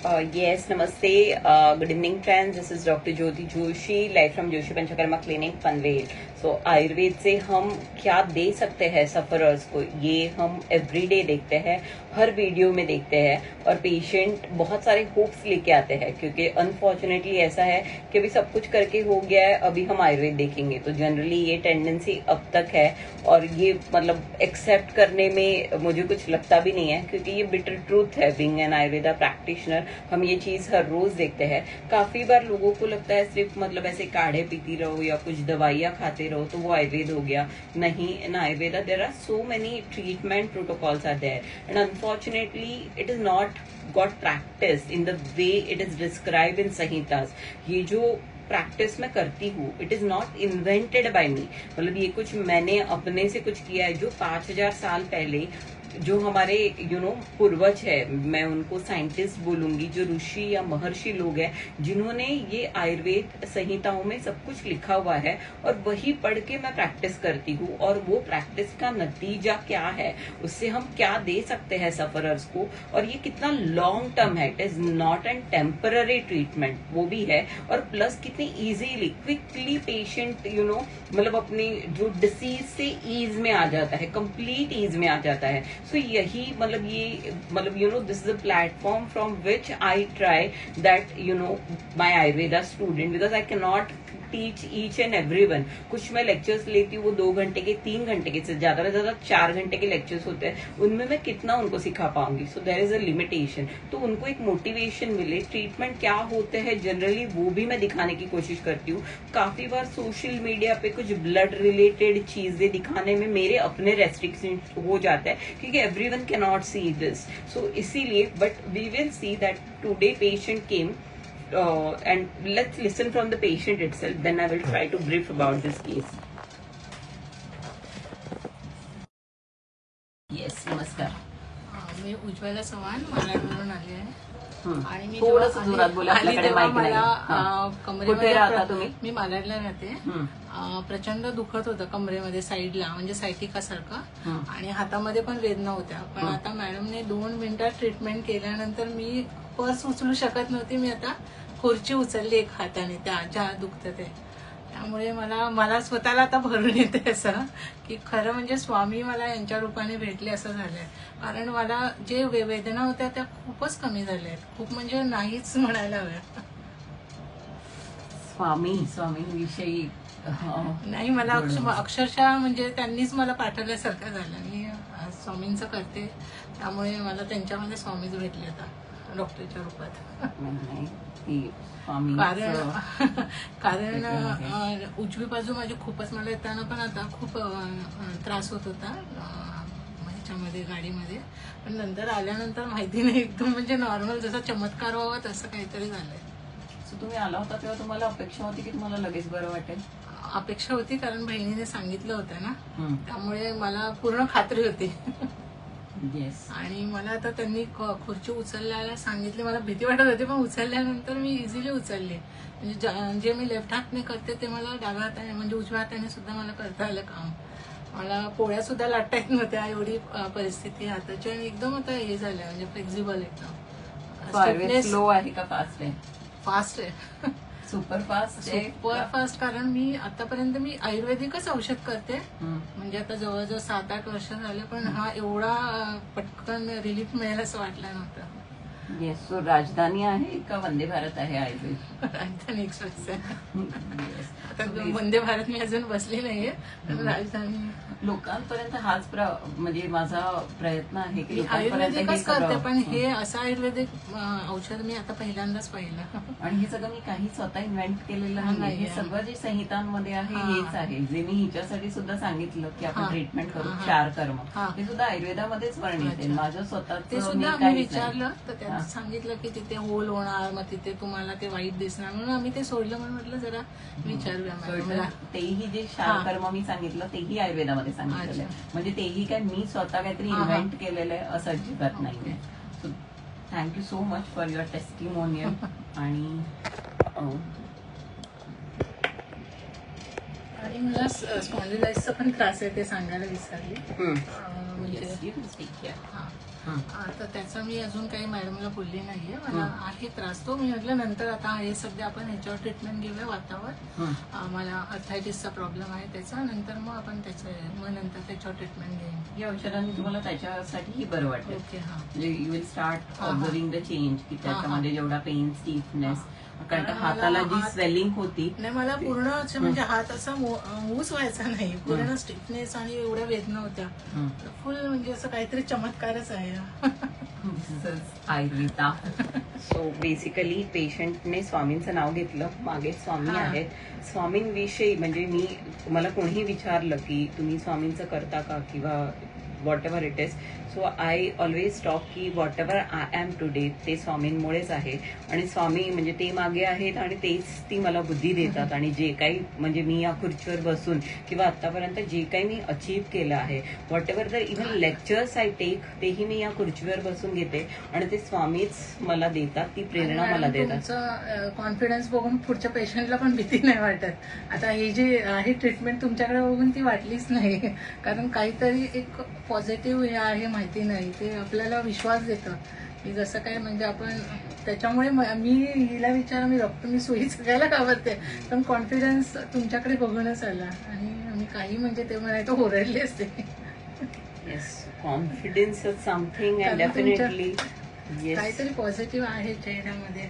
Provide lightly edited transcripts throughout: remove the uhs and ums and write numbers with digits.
Yes, namaste. Good evening, friends. This is Dr. Jyoti Joshi, live from Joshi Panchakarma clinic Panvel. So आयुर्वेद से हम क्या दे सकते हैं सफरर्स को, ये हम एवरीडे देखते हैं, हर वीडियो में देखते हैं, और पेशेंट बहुत सारे होप्स लेके आते हैं, क्योंकि अनफॉर्चुनेटली ऐसा है कि अभी सब कुछ करके हो गया है, अभी हम आयुर्वेद देखेंगे. तो जनरली ये टेंडेंसी अब तक है, और ये मतलब एक्सेप्ट करने में मुझे कुछ लगता भी नहीं है, क्योंकि ये बिटर ट्रूथ है. बीइंग एन आयुर्वेदा प्रैक्टिशनर हम ये चीज हर रोज देखते हैं. काफी बार लोगों को लगता है सिर्फ मतलब ऐसे काढ़े पीती रहो या कुछ दवाइयां खाते रहो तो वो आयुर्वेद हो गया. नहीं, in Ayurveda there are so many treatment protocols are there, and unfortunately it is not got practice in the way it is describe in संहितास. ये जो प्रैक्टिस में करती हूँ, it is not invented by me. मतलब ये कुछ मैंने अपने से कुछ किया है. जो 5000 साल पहले जो हमारे पूर्वज है, मैं उनको साइंटिस्ट बोलूंगी, जो ऋषि या महर्षि लोग हैं जिन्होंने ये आयुर्वेद संहिताओं में सब कुछ लिखा हुआ है, और वही पढ़ के मैं प्रैक्टिस करती हूँ. और वो प्रैक्टिस का नतीजा क्या है, उससे हम क्या दे सकते हैं सफरर्स को, और ये कितना लॉन्ग टर्म है. It is not an temporary treatment, वो भी है, और प्लस कितनी इजीली क्विकली पेशेंट मतलब अपनी जो डिसीज से ईज में आ जाता है, कंप्लीट ईज में आ जाता है. सो यही मतलब this is a platform from which I try that my Ayurveda student, because I can not teach each and every one. कुछ मैं लेक्चर्स लेती हूँ वो 2 घंटे के, 3 घंटे के, से ज्यादा 4 घंटे के लेक्चर्स होते हैं. उनमें मैं कितना उनको सिखा पाऊंगी. So there is a limitation. तो उनको एक मोटिवेशन मिले, ट्रीटमेंट क्या होते हैं जनरली वो भी मैं दिखाने की कोशिश करती हूँ. काफी बार सोशल मीडिया पे कुछ ब्लड रिलेटेड चीजें दिखाने में मेरे अपने रेस्ट्रिक्शन हो जाता है, क्योंकि everyone can not see this. So इसीलिए, but we will see that today patient came, and let's listen from the patient itself, then I will try to brief about this case. Yes, नमस्कार. मी उज्ज्वला चव्हाण मालाडवरून आली आहे. आणि मी थोडंसं जोरात बोला, आपल्याकडे mic नाही. कुठे राहता तुम्ही? मी मालाडला राहते. प्रचंड दुखत होतं कमरेमध्ये साईडला, म्हणजे सायटिका सारखं, आणि हातामध्ये पण वेदना होत्या. पण आता मॅडमने 2 मिनिटात ट्रीटमेंट केल्यानंतर मी पर्स उचलू शकत नव्हती. मी आता खुर्ची उचलली एक हाताने, त्या ज्या दुखत ते. त्यामुळे मला स्वतःला आता भरून येते असं की खरं म्हणजे स्वामी मला यांच्या रूपाने भेटले असं झालंय. कारण मला जे वेदना होत्या त्या खूपच कमी झाल्या आहेत, खूप म्हणजे नाहीच म्हणायला हव्या. स्वामी विषयी नाही, मला अक्षरशः म्हणजे त्यांनीच मला पाठवल्यासारखं झालं. मी स्वामींचं करते, त्यामुळे मला त्यांच्यामध्ये स्वामीच भेटले आता डॉक्टरच्या रूपात. कारण उजवी बाजू माझी खूपच, मला येताना पण आता खूप त्रास होत होता ह्याच्यामध्ये गाडीमध्ये. पण नंतर आल्यानंतर माहिती नाही, एकदम म्हणजे नॉर्मल, जसा चमत्कार व्हावा तसं काहीतरी झालंय. सो तुम्ही आला होता तेव्हा तुम्हाला अपेक्षा होती की तुम्हाला लगेच बरं वाटेल? अपेक्षा होती, कारण बहिणीने सांगितलं होतं ना, त्यामुळे मला पूर्ण खात्री होती. आणि मला आता त्यांनी खुर्ची उचलल्याला सांगितले, मला भीती वाटत होती, पण उचलल्यानंतर मी इझिली उचलले. म्हणजे जे मी लेफ्ट हातने करते ते मला डाव्या हाताने, म्हणजे उजव्या हाताने सुद्धा मला करता आलं काम. मला पोळ्या सुद्धा लाटता येत नव्हत्या, एवढी परिस्थिती हाताची. आणि एकदम आता हे झालं, म्हणजे फ्लेक्झिबल एकदम. स्लो आहे का फास्ट आहे? फास्ट आहे, सुपर फास्ट. कारण मी आतापर्यंत मी आयुर्वेदिकच औषध करते, म्हणजे आता जवळजवळ 7-8 वर्ष झाले, पण हा एवढा पटकन रिलीफ मिळेल असं वाटलं नव्हतं. येस. सो राजधानी आहे का वंदे भारत आहे आयुर्वेद? राजधानी एक्सप्रेस आहे. आता वंदे भारत मी अजून बसली नाहीये, राजधानी. लोकांपर्यंत हाच म्हणजे माझा प्रयत्न आहे की आयुर्वेदिकच करते, पण हे असं आयुर्वेदिक औषध मी आता पहिल्यांदाच पाहिलं. आणि हे सगळं मी काही स्वतः इन्व्हेंट केलेलं नाही. हे सगळं जे संहितांमध्ये आहे हेच आहे, जे मी हिच्यासाठी सुद्धा सांगितलं की आपण ट्रीटमेंट करू 4 कर्म, हे सुद्धा आयुर्वेदामध्येच वर्णित आहे. माझं स्वतःच ते सुद्धा मी विचारलं तर त्यांनी सांगितलं की तिथे होल होणार, मग तिथे तुम्हाला ते वाईट दिसणार, म्हणून आम्ही ते सोडलं. म्हणून म्हटलं जरा विचारूया मॅडमला. तेही जे 4 कर्म मी सांगितलं तेही आयुर्वेदामध्ये सांगितलेलं आहे, म्हणजे तेही काय मी स्वतः काहीतरी इन्व्हेंट केलेलं आहे असं अजिबात नाहीये. So thank you so much for your testimonial. आणि मला स्पॉन्डिलाइटिसचा पण त्रास आहे, ते सांगायला विसरली. तर त्याचा मी अजून काही मॅडमला बोलली नाहीये. मला आहे त्रास तो. मी म्हटलं नंतर आता हे सध्या आपण ह्याच्यावर ट्रीटमेंट घेऊया वातावर. मला अर्थायटिसचा प्रॉब्लेम आहे त्याचा. नंतर मग आपण मग नंतर त्याच्यावर ट्रीटमेंट घेईन. या औषधांनी तुम्हाला त्याच्यासाठीही बरं वाटतं. ओके. हा म्हणजे you will start observing the change की त्याच्यामध्ये जेवढा पेन स्टिफनेस, कारण का हाताला जी स्वेलिंग होती नाही, मला पूर्ण म्हणजे हात असा मूस व्हायचा नाही. पूर्ण स्टिफनेस आणि एवढ्या वेदना होत्या. फुल म्हणजे असं काहीतरी चमत्कारच आहे. आयुर्वेदा. सो बेसिकली पेशंटने स्वामींचं नाव घेतलं. मागे स्वामी आहेत. स्वामींविषयी म्हणजे मी मला कोणीही विचारलं की तुम्ही स्वामींचं करता का किंवा whatever it is, so I always talk की whatever I am today ते स्वामींमुळेच आहे. आणि स्वामी म्हणजे ते मागे आहेत आणि तेच ती मला बुद्धी देतात. आणि जे काही म्हणजे मी या खुर्चीवर बसून किंवा आतापर्यंत जे काही मी अचीव्ह केलं आहे, whatever the even lectures I take, तेही मी या खुर्चीवर बसून घेते आणि ते स्वामीच मला देतात, ती प्रेरणा मला देतात. कॉन्फिडन्स बघून पुढच्या पेशंटला पण भीती नाही वाटत. आता ही जी आहे ट्रीटमेंट तुमच्याकडे बघून ती वाटलीच नाही, कारण काहीतरी एक पॉझिटिव्ह हे आहे माहिती नाही, ते आपल्याला विश्वास देतं की जसं काय म्हणजे आपण त्याच्यामुळे मी हिला विचार मी डॉक्टर मी सोयी सगळ्याला घाबरते, पण कॉन्फिडन्स तुमच्याकडे बघूनच आला आणि मी काही म्हणजे ते म्हणाय तो ओरडले असते. Yes, confidence is something and definitely काहीतरी पॉझिटिव्ह आहे चेहऱ्यामध्ये,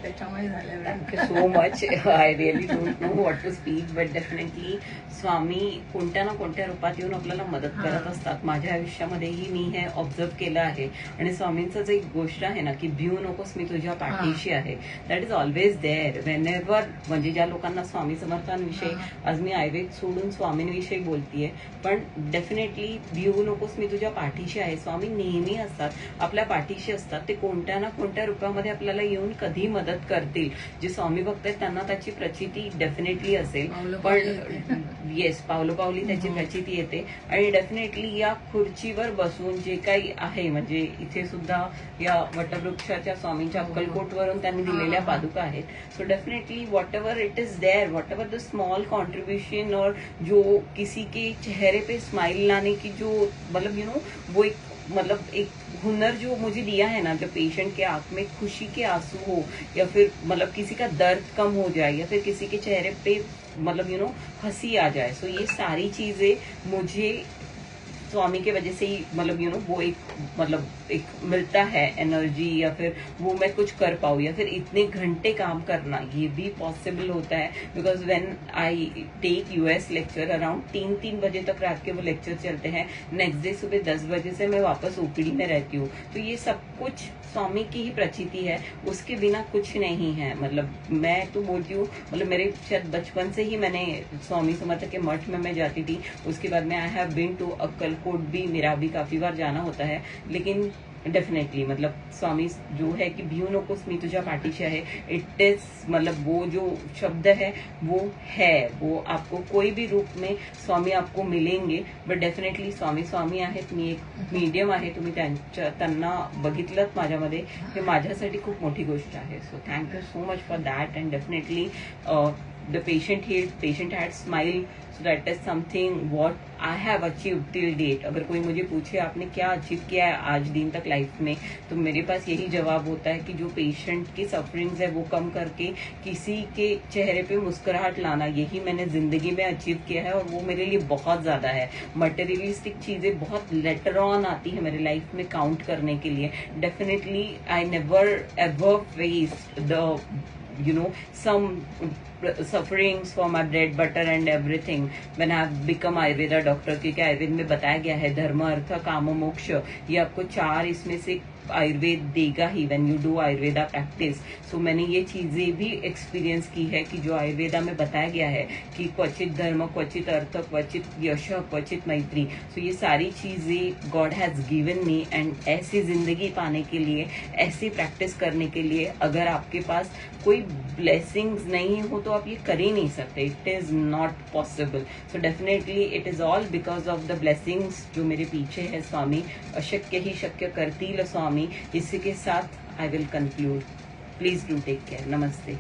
त्याच्यामुळे झालं. Thank you so much. I really don't know what to speak, but definitely Swami कोणत्या ना कोणत्या रूपात येऊन आपल्याला मदत करत असतात. माझ्या आयुष्यामध्येही मी हे ऑब्झर्व केलं आहे. आणि स्वामींचं जे एक गोष्ट आहे ना की भिऊ नकोस, मी तुझ्या पाठीशी आहे, that is always there whenever. म्हणजे ज्या लोकांना स्वामी समर्थांविषयी, आज मी आयुर्वेद सोडून स्वामींविषयी बोलतीये, पण डेफिनेटली भिऊ नकोस, मी तुझ्या पाठीशी आहे. स्वामी नेहमी असतात, आपल्या पाठीशी असतात. ते कोणत्या ना कोणत्या रूपामध्ये आपल्याला येऊन कधी मदत करतील. जे स्वामी भक्त आहेत त्यांना त्याची प्रचिती डेफिनेटली असेल, पण येस, पावलोपावली त्याची प्रचिती येते. आणि डेफिनेटली या खुर्चीवर बसून जे काही आहे, म्हणजे इथे सुद्धा या वटवृक्षाच्या स्वामींच्या अक्कलकोटवरून त्यांनी दिलेल्या पादुका आहेत. So definitely whatever it is there, whatever the small contribution और जो किसी के चेहरे पे स्माइल लाने की जो मतलब यू नो वो एक मतलब एक हुनर जो मुझे दिया है ना, जब पेशेंट के आंख में खुशी के आंसू हो या फिर मतलब किसी का दर्द कम हो जाए या फिर किसी के चेहरे पे मतलब यू नो हंसी आ जाए, सो ये सारी चीजें मुझे स्वामी के वजह से ही मतलब यू नो वो एक मतलब एक मिलता है एनर्जी, या फिर वो मैं कुछ कर पाऊँ, या फिर इतने घंटे काम करना ये भी पॉसिबल होता है. Because when I take US lecture around 3 बजे तक रात के वो लेक्चर चलते हैं. नेक्स्ट डे सुबह 10 बजे से मैं वापस ओपीडी में रहती हूँ. तो ये सब कुछ स्वामी की ही प्रचिति है, उसके बिना कुछ नहीं है. मतलब मैं तो बोलती हूँ, मतलब मेरे शायद बचपन से ही मैंने स्वामी समर्थ के मठ में मैं जाती थी. उसके बाद में I have been to Akkalkot भी, मेरा भी काफी बार जाना होता है. लेकिन डेफिनेटली मतलब स्वामी जो है कि भिऊ नकोस, मी तुझ्या पाठीशी आहे, इट इज मतलब वो जो शब्द है वो है, वो आपको कोई भी रूप में स्वामी आपको मिलेंगे. बट डेफिनेटली स्वामी स्वामी आहेत. मी एक मीडियम आहे, तुम्ही त्यांना बघितलं माझ्यामध्ये, हे माझ्यासाठी खूप मोठी गोष्ट आहे. So thank you so much for that. And definitely the patient had smile, so that is something what I have achieved till date. अगर कोई मुझे पूछे आपने क्या अचीव किया है आज दिन तक लाइफ में, तो मेरे पास यही जवाब होता है कि जो पेशेंट की सफरिंग्स है वो कम करके किसी के चेहरे पे मुस्कुराहट लाना, यही मैंने जिंदगी में अचीव किया है. और वो मेरे लिए बहुत ज्यादा है. मटेरियलिस्टिक चीजें बहुत लेटर ऑन आती है मेरे लाइफ में काउंट करने के लिए. Definitely I never ever faced the you know some sufferings for my bread butter and everything when I have become Ayurveda doctor. क्योंकि आयुर्वेद में बताया गया है धर्म अर्थ काम मोक्ष, ये आपको 4 इसमें से आयुर्वेद देगा ही when you do Ayurveda practice. So मैंने ये चीजें भी एक्सपीरियंस की है कि जो आयुर्वेदा में बताया गया है कि क्वचित धर्म क्वचित अर्थ क्वचित यश क्वचित मैत्री. सो ये सारी चीजें God has given me. And ऐसी जिंदगी पाने के लिए, ऐसी प्रैक्टिस करने के लिए, अगर आपके पास कोई ब्लेसिंग्स नहीं हो तो आप ये कर ही नहीं सकते. It is not possible. So definitely it is all because of the blessings जो मेरे पीछे है. स्वामी अशक्य ही शक्य करतील स्वामी. इसी के साथ I will conclude. Please do take care. Namaste.